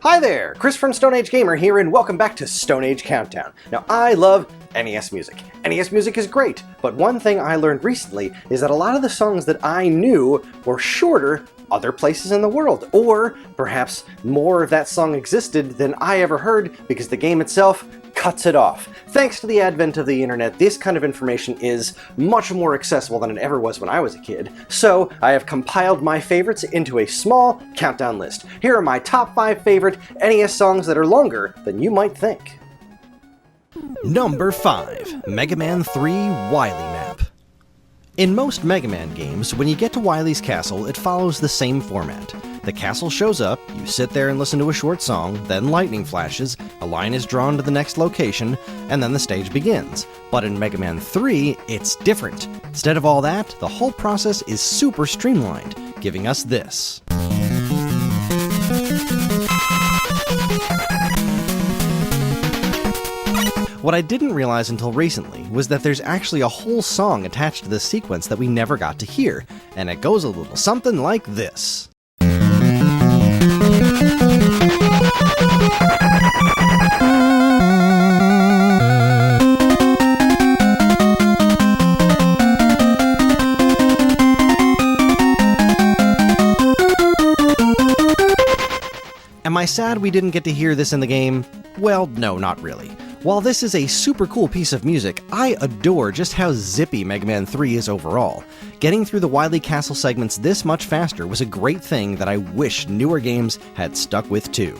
Hi there, Chris from Stone Age Gamer here, and welcome back to Stone Age Countdown. Now, I love NES music. NES music is great, but one thing I learned recently is that a lot of the songs that I knew were shorter other places in the world, or perhaps more of that song existed than I ever heard because the game itself cuts it off. Thanks to the advent of the internet, this kind of information is much more accessible than it ever was when I was a kid, so I have compiled my favorites into a small countdown list. Here are my top 5 favorite NES songs that are longer than you might think. Number 5. Mega Man 3 Wily Map. In most Mega Man games, when you get to Wily's castle, it follows the same format. The castle shows up, you sit there and listen to a short song, then lightning flashes, a line is drawn to the next location, and then the stage begins. But in Mega Man 3, it's different. Instead of all that, the whole process is super streamlined, giving us this. What I didn't realize until recently was that there's actually a whole song attached to this sequence that we never got to hear, and it goes a little something like this. Am I sad we didn't get to hear this in the game? Well, no, not really. While this is a super cool piece of music, I adore just how zippy Mega Man 3 is overall. Getting through the Wily Castle segments this much faster was a great thing that I wish newer games had stuck with too.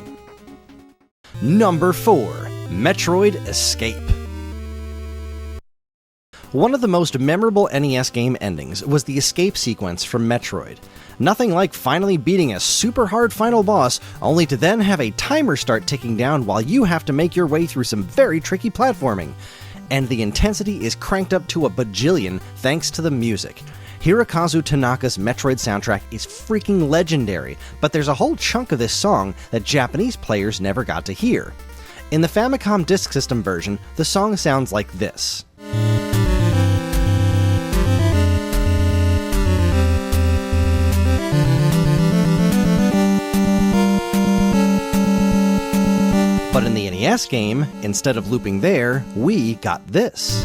Number 4. Metroid Escape. One of the most memorable NES game endings was the escape sequence from Metroid. Nothing like finally beating a super hard final boss, only to then have a timer start ticking down while you have to make your way through some very tricky platforming. And the intensity is cranked up to a bajillion thanks to the music. Hirokazu Tanaka's Metroid soundtrack is freaking legendary, but there's a whole chunk of this song that Japanese players never got to hear. In the Famicom Disk System version, the song sounds like this. But in the NES game, instead of looping there, we got this.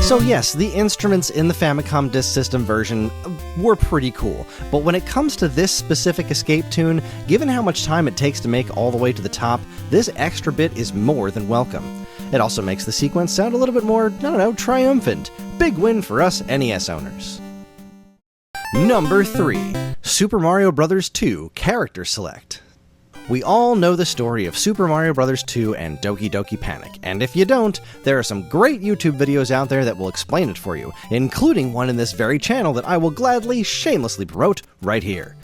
So yes, the instruments in the Famicom Disk System version were pretty cool, but when it comes to this specific escape tune, given how much time it takes to make all the way to the top, this extra bit is more than welcome. It also makes the sequence sound a little bit more, triumphant. Big win for us NES owners. Number 3. Super Mario Bros. 2 Character Select. We all know the story of Super Mario Bros. 2 and Doki Doki Panic, and if you don't, there are some great YouTube videos out there that will explain it for you, including one in this very channel that I will gladly, shamelessly promote right here.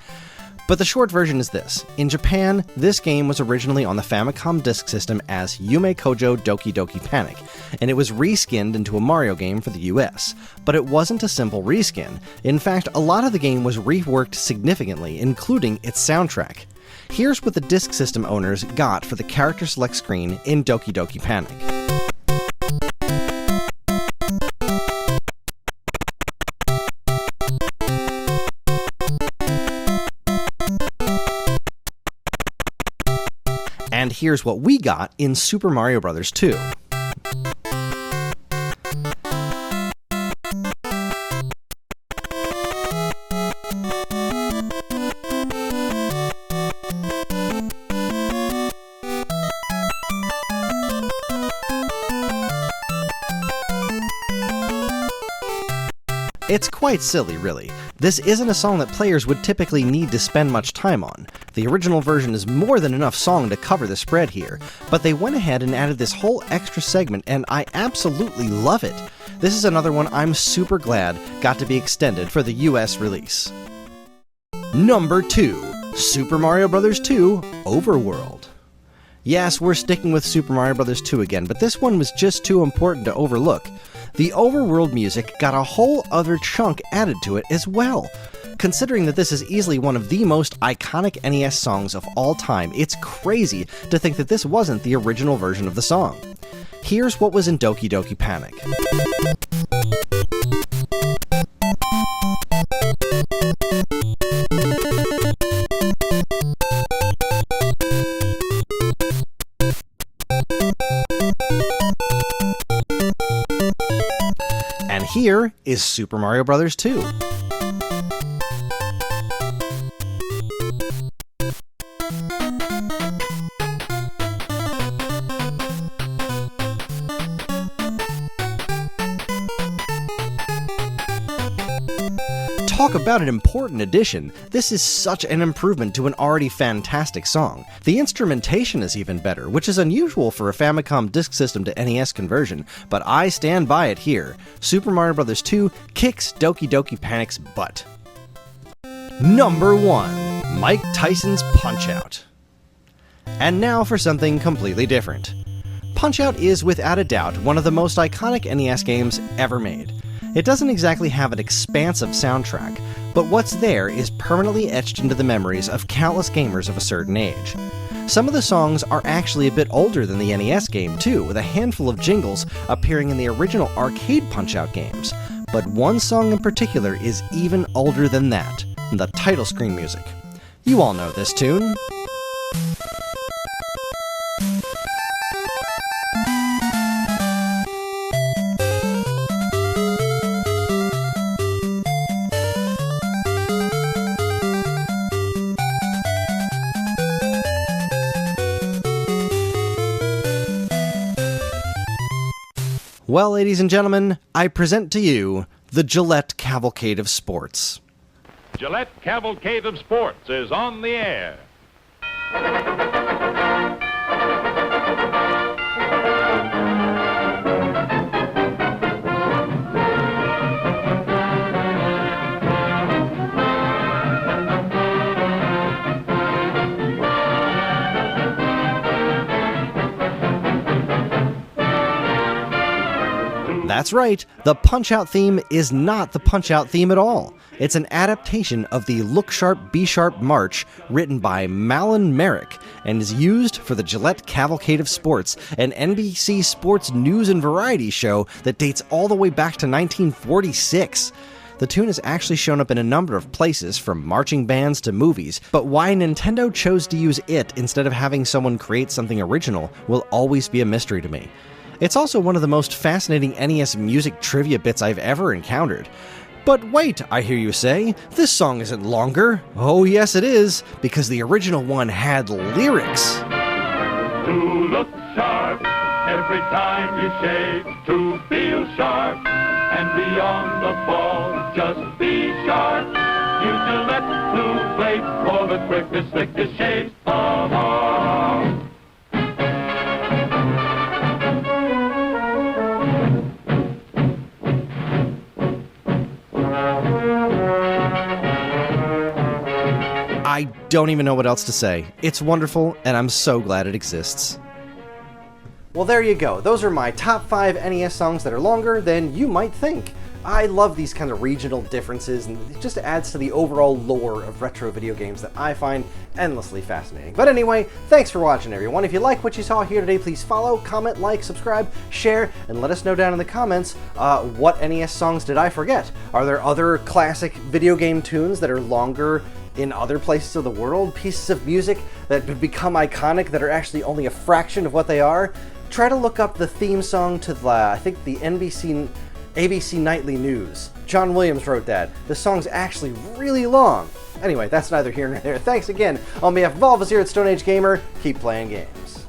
But the short version is this. In Japan, this game was originally on the Famicom Disk System as Yume Kojo Doki Doki Panic, and it was reskinned into a Mario game for the US. But it wasn't a simple reskin. In fact, a lot of the game was reworked significantly, including its soundtrack. Here's what the Disk System owners got for the character select screen in Doki Doki Panic. And here's what we got in Super Mario Bros. 2. It's quite silly, really. This isn't a song that players would typically need to spend much time on. The original version is more than enough song to cover the spread here, but they went ahead and added this whole extra segment, and I absolutely love it. This is another one I'm super glad got to be extended for the US release. Number 2. Super Mario Bros. 2 Overworld. Yes, we're sticking with Super Mario Bros. 2 again, but this one was just too important to overlook. The overworld music got a whole other chunk added to it as well. Considering that this is easily one of the most iconic NES songs of all time, it's crazy to think that this wasn't the original version of the song. Here's what was in Doki Doki Panic. And here is Super Mario Bros. 2. Talk about an important addition. This is such an improvement to an already fantastic song. The instrumentation is even better, which is unusual for a Famicom Disk System to NES conversion, but I stand by it here. Super Mario Bros. 2 kicks Doki Doki Panic's butt. Number 1. Mike Tyson's Punch-Out! And now for something completely different. Punch-Out is without a doubt one of the most iconic NES games ever made. It doesn't exactly have an expansive soundtrack, but what's there is permanently etched into the memories of countless gamers of a certain age. Some of the songs are actually a bit older than the NES game too, with a handful of jingles appearing in the original arcade Punch-Out games. But one song in particular is even older than that, the title screen music. You all know this tune. Well, ladies and gentlemen, I present to you the Gillette Cavalcade of Sports. Gillette Cavalcade of Sports is on the air. That's right, the Punch-Out theme is not the Punch-Out theme at all. It's an adaptation of the Look Sharp, Be Sharp March written by Malin Merrick and is used for the Gillette Cavalcade of Sports, an NBC sports news and variety show that dates all the way back to 1946. The tune has actually shown up in a number of places, from marching bands to movies, but why Nintendo chose to use it instead of having someone create something original will always be a mystery to me. It's also one of the most fascinating NES music trivia bits I've ever encountered. But wait, I hear you say, this song isn't longer. Oh yes it is, because the original one had lyrics. To look sharp every time you shave, to feel sharp and be on the ball, just be sharp. Use Gillette blue blade for the quickest, slickest shaves of all. I don't even know what else to say. It's wonderful, and I'm so glad it exists. Well, there you go. Those are my top 5 NES songs that are longer than you might think. I love these kind of regional differences, and it just adds to the overall lore of retro video games that I find endlessly fascinating. But anyway, thanks for watching, everyone. If you like what you saw here today, please follow, comment, like, subscribe, share, and let us know down in the comments what NES songs did I forget? Are there other classic video game tunes that are longer in other places of the world? Pieces of music that have become iconic that are actually only a fraction of what they are? Try to look up the theme song to the, I think the ABC Nightly News. John Williams wrote that. The song's actually really long. Anyway, that's neither here nor there. Thanks again. On behalf of all of us here at Stone Age Gamer, keep playing games.